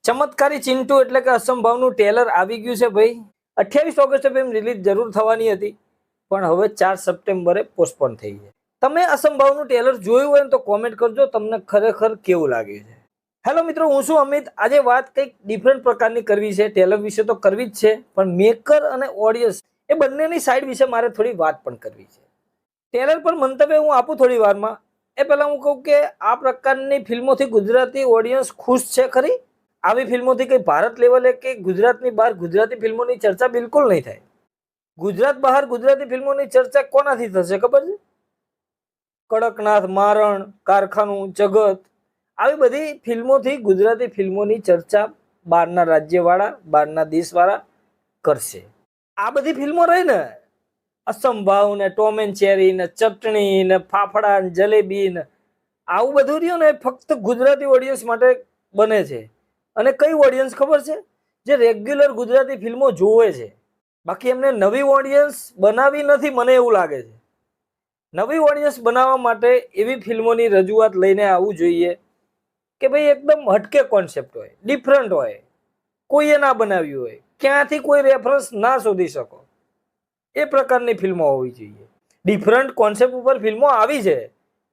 ચમત્કારી ચિંટુ એટલે કે અસંભવનું ટ્રેલર આવી ગયું છે ભાઈ. 28 ઓગસ્ટે ફિલ્મ રિલીઝ જરૂર થવાની હતી, પણ હવે 4 સપ્ટેમ્બરે પોસ્ટપોન થઈ છે. તમે અસંભવનું ટ્રેલર જોયું હોય તો કોમેન્ટ કરજો, તમને ખરેખર કેવું લાગ્યું છે. હેલો મિત્રો, હું છું અમિત. આજે વાત કંઈક ડિફરન્ટ પ્રકારની કરવી છે. ટ્રેલર વિશે તો કરવી જ છે, પણ મેકર અને ઓડિયન્સ એ બંનેની સાઈડ વિશે મારે થોડી વાત પણ કરવી છે. ટ્રેલર પર મંતવ્ય હું આપું થોડી વારમાં. એ પહેલા હું કહું કે આ પ્રકારની ફિલ્મોથી ગુજરાતી ઓડિયન્સ ખુશ છે ખરી? આવી ફિલ્મોથી કઈ ભારત લેવલે કે ગુજરાતની બહાર ગુજરાતી ફિલ્મોની ચર્ચા બિલકુલ નહીં થાય. ગુજરાત બહાર ગુજરાતી ફિલ્મોની ચર્ચા કોનાથી થશે ખબર છે? કડકનાથ, મારણ, કારખાનું, જગત, આવી બધી ફિલ્મોથી ગુજરાતી ફિલ્મોની ચર્ચા બહારના રાજ્યવાળા, બહારના દેશવાળા કરશે. આ બધી ફિલ્મો રહી ને, અસંભાવ ને, ટોમ એન્ડ ચેરી ને, ચટણી ને, ફાફડા ને, જલેબી ને, આવું બધું રહ્યું ને ફક્ત ગુજરાતી ઓડિયન્સ માટે બને છે. અને કઈ ઓડિયન્સ ખબર છે? જે રેગ્યુલર ગુજરાતી ફિલ્મો જોવે છે. બાકી એમને નવી ઓડિયન્સ બનાવી નથી, મને એવું લાગે છે. નવી ઓડિયન્સ બનાવવા માટે એવી ફિલ્મોની રજૂઆત લઈને આવવું જોઈએ કે ભાઈ એકદમ હટકે કોન્સેપ્ટ હોય, ડિફરન્ટ હોય, કોઈએ ના બનાવ્યું હોય, ક્યાંથી કોઈ રેફરન્સ ના શોધી શકો, એ પ્રકારની ફિલ્મો હોવી જોઈએ. ડિફરન્ટ કોન્સેપ્ટ ઉપર ફિલ્મો આવી છે,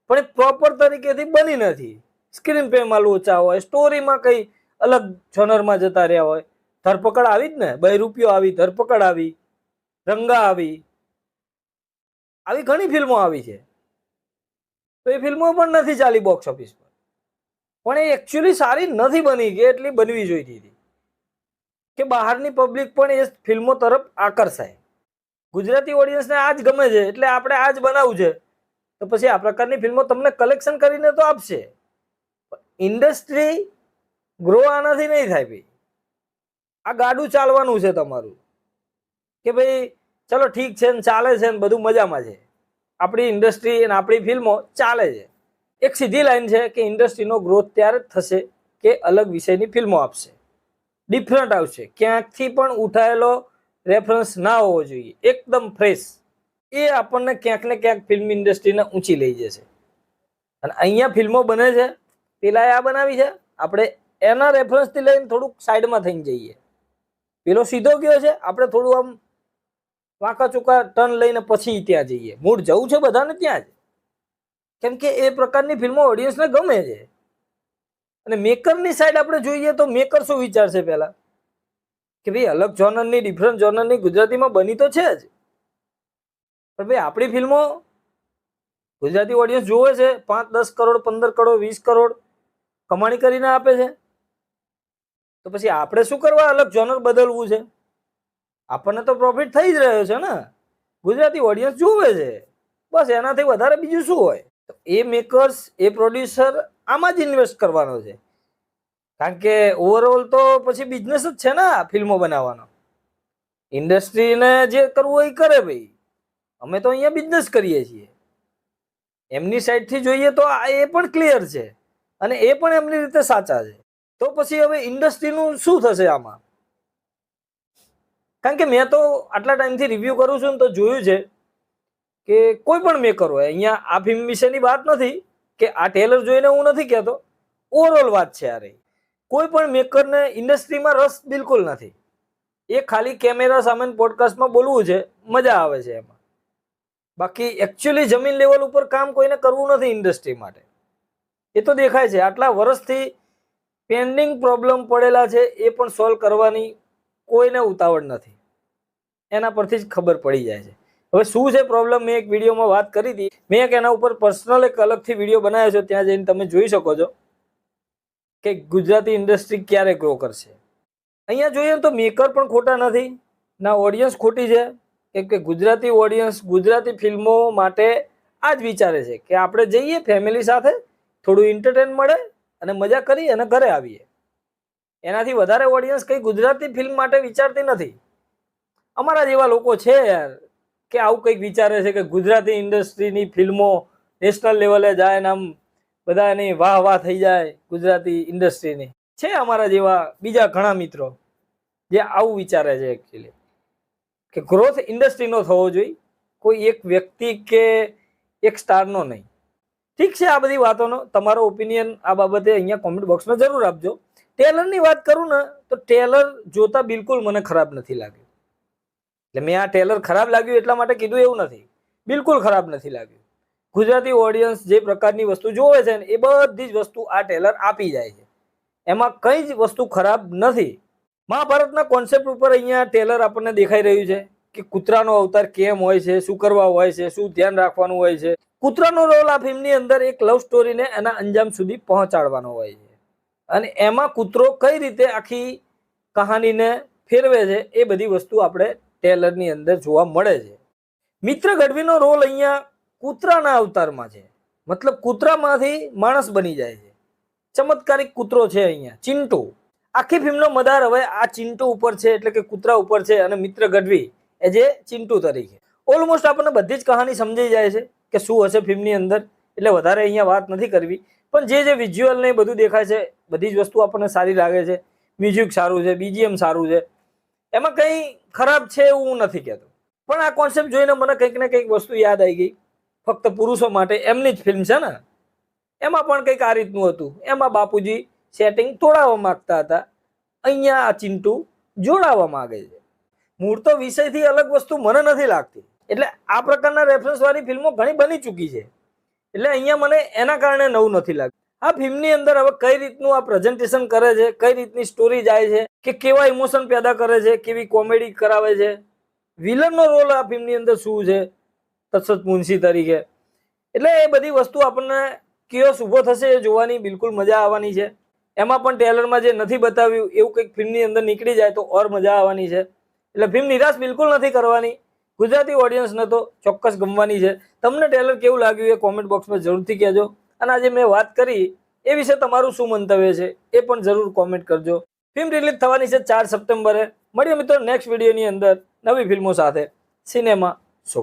પણ એ પ્રોપર તરીકેથી બની નથી. સ્ક્રીન પ્લેમાં લોચા હોય, સ્ટોરીમાં કઈ અલગ જોનરમાં જતા રહ્યા હોય. ધરપકડ આવી જ ને, 2 રૂપિયો આવી, ધરપકડ આવી, રંગા આવી, આવી ઘણી ફિલ્મો આવી છે. તો એ ફિલ્મો પણ નથી ચાલી બોક્સ ઓફિસ પર, પણ એ એકચ્યુઅલી સારી નથી બની કે એટલી બનવી જોઈતી હતી કે બહારની પબ્લિક પણ એ ફિલ્મો તરફ આકર્ષાય. ગુજરાતી ઓડિયન્સને આ જ ગમે છે એટલે આપણે આ જ બનાવવું છે, તો પછી આ પ્રકારની ફિલ્મો તમને કલેક્શન કરીને તો આપશે. ઇન્ડસ્ટ્રી ગ્રો આનાથી નહીં થાય ભાઈ. આ ગાડું ચાલવાનું છે તમારું કે ભાઈ ચલો ઠીક છે ને, ચાલે છે ને, બધું મજામાં છે. આપણી ઇન્ડસ્ટ્રી અને આપણી ફિલ્મો ચાલે છે. એક સીધી લાઈન છે કે ઇન્ડસ્ટ્રીનો ગ્રોથ ત્યારે જ થશે કે અલગ વિષયની ફિલ્મો આપશે, ડિફરન્ટ આવશે, ક્યાંકથી પણ ઉઠાયેલો રેફરન્સ ના હોવો જોઈએ, એકદમ ફ્રેશ. એ આપણને ક્યાંક ને ક્યાંક ફિલ્મ ઇન્ડસ્ટ્રીને ઊંચી લઈ જશે. અને અહીંયા ફિલ્મો બને છે, પેલા આ બનાવી છે, આપણે એના રેફરન્સથી લઈને થોડુંક સાઈડમાં થઈને જઈએ. પેલો સીધો ગયો છે, આપણે થોડું આમ વાંકા ચૂકા ટર્ન લઈને પછી ત્યાં જઈએ. મૂળ જવું છે બધાને ત્યાં જ, કેમ કે એ પ્રકારની ફિલ્મો ઓડિયન્સને ગમે છે. અને મેકરની સાઈડ આપણે જોઈએ તો મેકર શું વિચારશે પહેલા કે ભાઈ અલગ જોનરની, ડિફરન્ટ જોનરની ગુજરાતીમાં બની તો છે જ, પણ ભાઈ આપણી ફિલ્મો ગુજરાતી ઓડિયન્સ જોવે છે, 5, 10 કરોડ, 15 કરોડ, 20 કરોડ કમાણી કરીને આપે છે. તો પછી આપણે શું કરવા અલગ જોનર બદલવું છે? આપણને તો પ્રોફિટ થઈ જ રહ્યો છે ને, ગુજરાતી ઓડિયન્સ જોવે છે, બસ એનાથી વધારે બીજું શું હોય? તો એ મેકર્સ, એ પ્રોડ્યુસર આમાં જ ઇન્વેસ્ટ કરવાનો છે, કારણ કે ઓવરઓલ તો પછી બિઝનેસ જ છે ને ફિલ્મો બનાવવાનો. ઇન્ડસ્ટ્રીને જે કરવું હોય એ કરે ભાઈ, અમે તો અહીંયા બિઝનેસ કરીએ છીએ. એમની સાઈડથી જોઈએ તો એ પણ ક્લિયર છે અને એ પણ એમની રીતે સાચા છે. તો પછી હવે ઇન્ડસ્ટ્રીનું શું થશે આમાં? કારણ કે મેં તો આટલા ટાઈમથી રિવ્યૂ કરું છું ને તો જોયું છે કે કોઈ પણ મેકર હોય, અહીંયા આ ફિલ્મ વિશેની વાત નથી કે આ ટ્રેલર જોઈને હું નથી કહેતો, ઓવરઓલ વાત છે આ રહી. કોઈ પણ મેકરને ઇન્ડસ્ટ્રીમાં રસ બિલકુલ નથી. એ ખાલી કેમેરા સામે પોડકાસ્ટમાં બોલવું છે, મજા આવે છે એમાં. બાકી એકચ્યુઅલી જમીન લેવલ ઉપર કામ કોઈને કરવું નથી ઇન્ડસ્ટ્રી માટે. એ તો દેખાય છે. આટલા વર્ષથી પેન્ડિંગ પ્રોબ્લેમ પડેલા છે, એ પણ સોલ્વ કરવાની કોઈને ઉતાવળ નથી. એના પરથી જ ખબર પડી જાય છે. હવે શું છે પ્રોબ્લેમ, મેં એક વિડીયોમાં વાત કરી હતી. મેં એક એના ઉપર પર્સનલ એક અલગથી વિડીયો બનાવ્યો છે, ત્યાં જઈને તમે જોઈ શકો છો કે ગુજરાતી ઇન્ડસ્ટ્રી ક્યારે ગ્રો કરશે. અહીંયા જોઈએ તો મેકર પણ ખોટા નથી, ના ઓડિયન્સ ખોટી છે, કેમ કે ગુજરાતી ઓડિયન્સ ગુજરાતી ફિલ્મો માટે આ જ વિચારે છે કે આપણે જઈએ ફેમિલી સાથે, થોડું એન્ટરટેન મળે અને મજા કરી અને ઘરે આવીએ. એનાથી વધારે ઓડિયન્સ કઈ ગુજરાતી ફિલ્મ માટે વિચારતી નથી. અમારા જેવા લોકો છે યાર કે આવું કંઈક વિચારે છે કે ગુજરાતી ઇન્ડસ્ટ્રીની ફિલ્મો નેશનલ લેવલે જાય ને આમ બધાની વાહ વાહ થઈ જાય ગુજરાતી ઇન્ડસ્ટ્રીની. છે અમારા જેવા બીજા ઘણા મિત્રો જે આવું વિચારે છે એકચ્યુઅલી કે ગ્રોથ ઇન્ડસ્ટ્રીનો થવો જોઈએ, કોઈ એક વ્યક્તિ કે એક સ્ટારનો નહીં. ઠીક છે, આ બધી વાતોનો તમારો ઓપિનિયન આ બાબતે અહીંયા કોમેન્ટ બોક્સમાં જરૂર આપજો. ટેલરની વાત કરું ને તો ટેલર જોતા બિલકુલ મને ખરાબ નથી લાગ્યું. એટલે મેં આ ટેલર ખરાબ લાગ્યું એટલા માટે કીધું એવું નથી, બિલકુલ ખરાબ નથી લાગ્યું. ગુજરાતી ઓડિયન્સ જે પ્રકારની વસ્તુ જોવે છે ને એ બધી જ વસ્તુ આ ટેલર આપી જાય છે, એમાં કઈ જ વસ્તુ ખરાબ નથી. મહાભારતના કોન્સેપ્ટ ઉપર અહીંયા ટેલર આપણને દેખાઈ રહ્યું છે કે કૂતરાનો અવતાર કેમ હોય છે, શું કરવા હોય છે, શું ધ્યાન રાખવાનું હોય છે. કૂતરાનો રોલ આ ફિલ્મની અંદર એક લવ સ્ટોરીને એના અંજામ સુધી પહોંચાડવાનો હોય છે, અને એમાં કૂતરો કઈ રીતે આખી કહાનીને ફેરવે છે એ બધી વસ્તુ આપણે ટેલરની અંદર જોવા મળે છે. મિત્ર ગઢવીનો રોલ અહીંયા કૂતરાના અવતારમાં છે, મતલબ કૂતરામાંથી માણસ બની જાય છે. ચમત્કારિક કૂતરો છે અહીંયા ચિંટુ. આખી ફિલ્મનો મદાર હવે આ ચિંટુ ઉપર છે, એટલે કે કૂતરા ઉપર છે, અને મિત્ર ગઢવી એ જે ચિંટુ તરીકે. ઓલમોસ્ટ આપણને બધી જ કહાની સમજાઈ જાય છે કે શું હશે ફિલ્મની અંદર, એટલે વધારે અહીંયા વાત નથી કરવી. પણ જે વિઝ્યુઅલ ને બધું દેખાય છે બધી જ વસ્તુ આપણને સારી લાગે છે. મ્યુઝિક સારું છે, બીજીએમ સારું છે, એમાં કંઈ ખરાબ છે એવું હું નથી કહેતો. પણ આ કોન્સેપ્ટ જોઈને મને કંઈક ને કંઈક વસ્તુ યાદ આવી ગઈ. ફક્ત પુરુષો માટે એમની જ ફિલ્મ છે ને, એમાં પણ કંઈક આ રીતનું હતું. એમાં બાપુજી સેટિંગ તોડાવવા માંગતા હતા, અહીંયા આ ચિંટુ જોડાવા માંગે છે. મૂળ તો વિષયથી અલગ વસ્તુ મને નથી લાગતી. એટલે આ પ્રકારના રેફરન્સ વાળી ફિલ્મો ઘણી બની ચૂકી છે, એટલે અહીંયા મને એના કારણે નવું નથી લાગતું. આ ફિલ્મની અંદર હવે કઈ રીતનું આ પ્રેઝન્ટેશન કરે છે, કઈ રીતની સ્ટોરી જાય છે, કે કેવા ઇમોશન પેદા કરે છે, કેવી કોમેડી કરાવે છે, વિલનનો રોલ આ ફિલ્મની અંદર શું છે તત્સત મુનશી તરીકે, એટલે એ બધી વસ્તુ આપણને કિયોસ ઊભો થશે એ જોવાની બિલકુલ મજા આવવાની છે. એમાં પણ ટેલરમાં જે નથી બતાવ્યું એવું કંઈક ફિલ્મની અંદર નીકળી જાય તો ઓર મજા આવવાની છે. એટલે ફિલ્મ નિરાશ બિલકુલ નથી કરવાની. ગુજરાતી ઓડિયન્સને તો ચોક્કસ ગમવાની છે. તમને ટેલર કેવું લાગ્યું એ કોમેન્ટ બોક્સમાં જરૂરથી કહેજો. અને આજે મેં વાત કરી એ વિશે તમારું શું મંતવ્ય છે એ પણ જરૂર કોમેન્ટ કરજો. ફિલ્મ રિલીઝ થવાની છે 4 સપ્ટેમ્બરે. મળીએ મિત્રો નેક્સ્ટ વિડીયોની અંદર નવી ફિલ્મો સાથે. Cinema show.